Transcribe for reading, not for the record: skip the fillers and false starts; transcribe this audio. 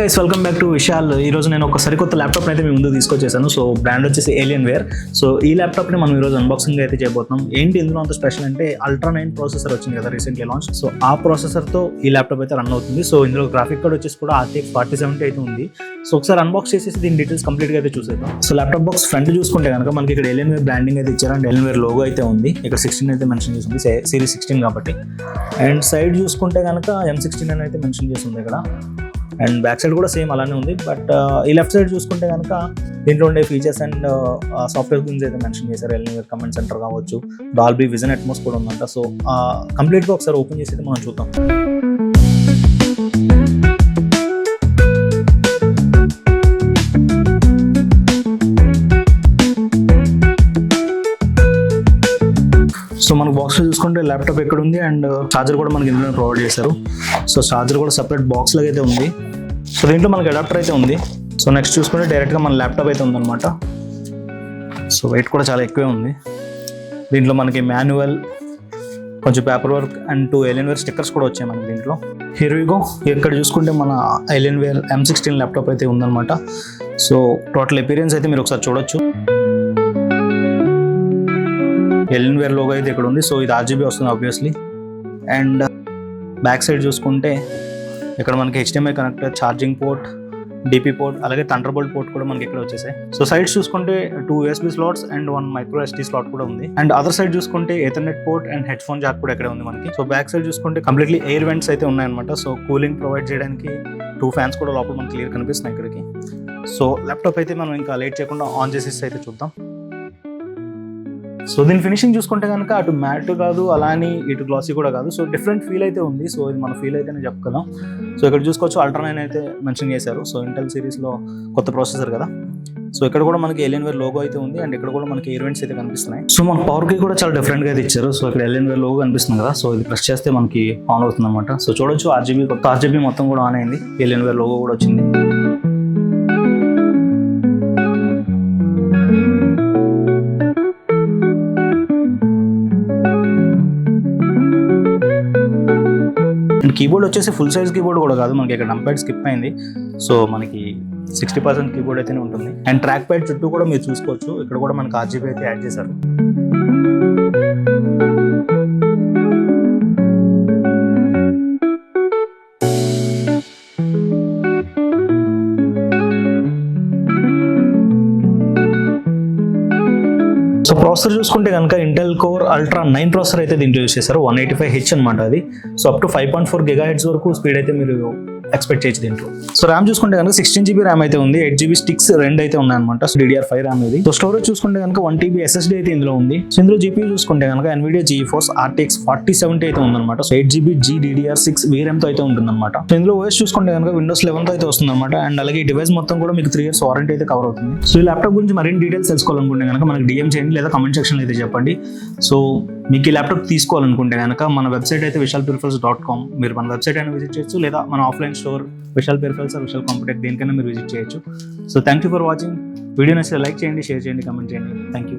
Guys, welcome back to Vishal. ఈ రోజు నేను ఒక సరికొత్త ల్యాప్టాప్ అయితే మీ ముందు తీసుకొచ్చేసాను. సో బ్రాండ్ వచ్చేసి ఏలియన్వేర్. సో ఈ ల్యాప్టాప్ని మనం ఈరోజు అన్బాక్సింగ్ అయితే చేయబోతున్నాం. ఏంటి ఇందులో అంత స్పెషల్ అంటే అల్ట్రా 9 ప్రాసెసర్ వచ్చింది కదా రీసెంట్లీ లాంచ్. సో ఆ ప్రాసెసర్తో ఈ ల్యాప్టాప్ అయితే రన్ అవుతుంది. సో ఇందులో గ్రాఫిక్ కార్డ్ వచ్చేసి కూడా RTX 4070 అయితే ఉంది. సో ఒకసారి అన్బాక్స్ చేసేసి దీని డీటెయిల్స్ కంప్లీట్గా అయితే చూసేద్దాం. సో ల్యాప్టాప్ బాక్స్ ఫ్రంట్ చూసుకుంటే కనుక మనకి ఇక్కడ ఏలియన్వేర్ బ్రాండింగ్ అయితే ఇచ్చారు అండ్ ఏలియన్వేర్ లోగో అయితే ఉంది. ఇక్కడ 16 అయితే మెన్షన్ చేసింది, సిరీస్ 16 కాబట్టి. అండ్ సైడ్ చూసుకుంటే కనుక M16 అని అయితే మెన్షన్ చేసింది ఇక్కడ. అండ్ బ్యాక్ సైడ్ కూడా సేమ్ అలానే ఉంది. బట్ ఈ లెఫ్ట్ సైడ్ చూసుకుంటే కనుక దీంట్లో ఉండే ఫీచర్స్ అండ్ సాఫ్ట్వేర్ గురించి అయితే మెన్షన్ చేశారు. ఏలియన్వేర్ కమాండ్ సెంటర్ కావచ్చు, డాల్బీ విజన్ అట్మాస్ కూడా ఉందంట. సో కంప్లీట్గా ఒకసారి ఓపెన్ చేసి అయితే మనం చూద్దాం. సో మనకు బాక్స్లో చూసుకుంటే ల్యాప్టాప్ ఎక్కడ ఉంది అండ్ ఛార్జర్ కూడా మనకి ఇందులో ప్రొవైడ్ చేశారు. సో ఛార్జర్ కూడా సపరేట్ బాక్స్ లాగా అయితే ఉంది. సో దీంట్లో మనకి అడాప్టర్ అయితే ఉంది. సో నెక్స్ట్ చూసుకుంటే డైరెక్ట్గా మన ల్యాప్టాప్ అయితే ఉందన్నమాట. సో వెయిట్ కూడా చాలా ఎక్కువే ఉంది. దీంట్లో మనకి మాన్యువల్, కొంచెం paper work and 2 Alienware stickers కూడా వచ్చాయి మనకి దీంట్లో. Here we go. ఇక్కడ చూసుకుంటే మన ఏలియన్వేర్ M16 ల్యాప్టాప్ అయితే ఉందన్నమాట. సో టోటల్ అపీరియన్స్ అయితే మీరు ఒకసారి చూడొచ్చు. ఏలియన్వేర్ లోగో అయితే ఇక్కడ ఉంది. సో ఇది RGB వస్తుంది ఆబ్వియస్లీ. అండ్ బ్యాక్ సైడ్ చూసుకుంటే ఇక్కడ మనకి HDMI connector, charging port, DP port, అలాగే థండర్బోల్ట్ పోర్ట్ కూడా మనకి ఇక్కడ వచ్చేసాయి. సో సైడ్స్ చూసుకుంటే 2 USB slots and 1 micro SD slot కూడా ఉంది. అండ్ అదర్ సైడ్ చూసుకుంటే Ethernet port and head phone Jack కూడా ఇక్కడ ఉంది మనకి. సో బ్యాక్ సైడ్ చూసుకుంటే కంప్లీట్లీ ఎయిర్ వెంట్స్ అయితే ఉన్నాయన్నమాట. సో కూలింగ్ ప్రొవైడ్ చేయడానికి 2 ఫ్యాన్స్ కూడా లోపల మనకి క్లియర్ కనిపిస్తున్నాయి ఇక్కడికి. సో ల్యాప్టాప్ అయితే మనం ఇంకా లేట్ చేయకుండా ఆన్ చేసేసి అయితే చూద్దాం. సో దీని ఫినిషింగ్ చూసుకుంటే కనుక అటు మ్యాట్ కాదు, అలాని ఇటు గ్లాసీ కూడా కాదు. సో డిఫరెంట్ ఫీల్ అయితే ఉంది. సో ఇది మన ఫీల్ అయితేనే చెప్పగలం. సో ఇక్కడ చూసుకోవచ్చు అల్ట్రా 9 అయితే మెన్షన్ చేశారు. సో ఇంటెల్ సిరీస్లో కొత్త ప్రాసెసర్ కదా. సో ఇక్కడ కూడా మనకి ఏలియన్వేర్ లోగో అయితే ఉంది అండ్ ఇక్కడ కూడా మనకి ఎయిర్ వెంట్స్ అయితే కనిపిస్తున్నాయి. సో మన పవర్ కి కూడా చాలా డిఫరెంట్గా అయితే ఇచ్చారు. సో ఇక్కడ ఏలియన్వేర్ లోగో కనిపిస్తుంది కదా. సో ఇది ప్రెస్ చేస్తే మనకి ఆన్ అవుతుంది అనమాట. సో చూడొచ్చు కొత్త RGB మొత్తం కూడా ఆన్ అయింది. ఏలియన్వేర్ లోగో కూడా వచ్చింది. అండ్ కీబోర్డ్ వచ్చేసి ఫుల్ సైజ్ కీబోర్డ్ కూడా కాదు, మనకి ఇక్కడ నంపాడ్ స్కిప్ అయింది. సో మనకి 60% కీబోర్డ్ అయితేనే ఉంటుంది. అండ్ ట్రాక్ ప్యాడ్ చుట్టూ కూడా మీరు చూసుకోవచ్చు, ఇక్కడ కూడా మనకి RGB అయితే యాడ్ చేశారు. సో ప్రాసెసర్ చూసుకుంటే కనుక ఇంటెల్ కోర్ అల్ట్రా 9 ప్రాసెసర్ అయితే దీంట్లో యూస్ చేశారు. 185H అనమాట అది. సో అప్ టు 5.4 GHz వరకు స్పీడ్ అయితే మీరు ఎక్స్పెక్ట్ చేయొచ్చు దీంట్లో. సో ర్యామ్ చూసుకుంటే కనుక 16 GB ర్యామ్ అయితే ఉంది. 8 GB స్టిక్స్ 2 అయితే ఉన్నాయన్నమాట. సో DDR5 ర్యామ్ ఇది. సో స్టోరేజ్ చూసుకుంటే కనుక 1 TB SSD అయితే ఇందులో ఉంది. సో ఇందులో GPU చూసుకుంటే కనుక NVIDIA GeForce RTX 4070 అయితే ఉందన్నమాట. సో 8 GB GDDR6 VRAM తో అయితే ఉంటుందన్నమాట. సో ఇందులో OS చూసుకుంటే కనుక Windows 11 తో అయితే వస్తుందన్నమాట. అండ్ అలాగే ఈ డివైస్ మొత్తం కూడా మీకు 3 years వారంటీ అయితే కవర్ అవుతుంది. సో ఈ ల్యాప్టాప్ గురించి మరిన్ని డీటెయిల్స్ తెలుసుకోవాలనుకుంటే కనుక మనకి DM చేయండి లేదా కమెంట్ సెక్షన్లో అయితే చెప్పండి. సో మీకు ఈ ల్యాప్టాప్ తీసుకోవాలనుకుంటే కనుక మన వెబ్సైట్ అయితే vishalperipherals.com. మీరు మన వెబ్సైట్ అయినా విజిట్ చేయొచ్చు లేదా మన offline store Vishal peripherals or Vishal computer దేనికైనా మీరు విజిట్ చేయొచ్చు. So thank you for watching. Video నచ్చితే లైక్ చేయండి, షేర్ చేయండి, కమెంట్ చేయండి. Thank you.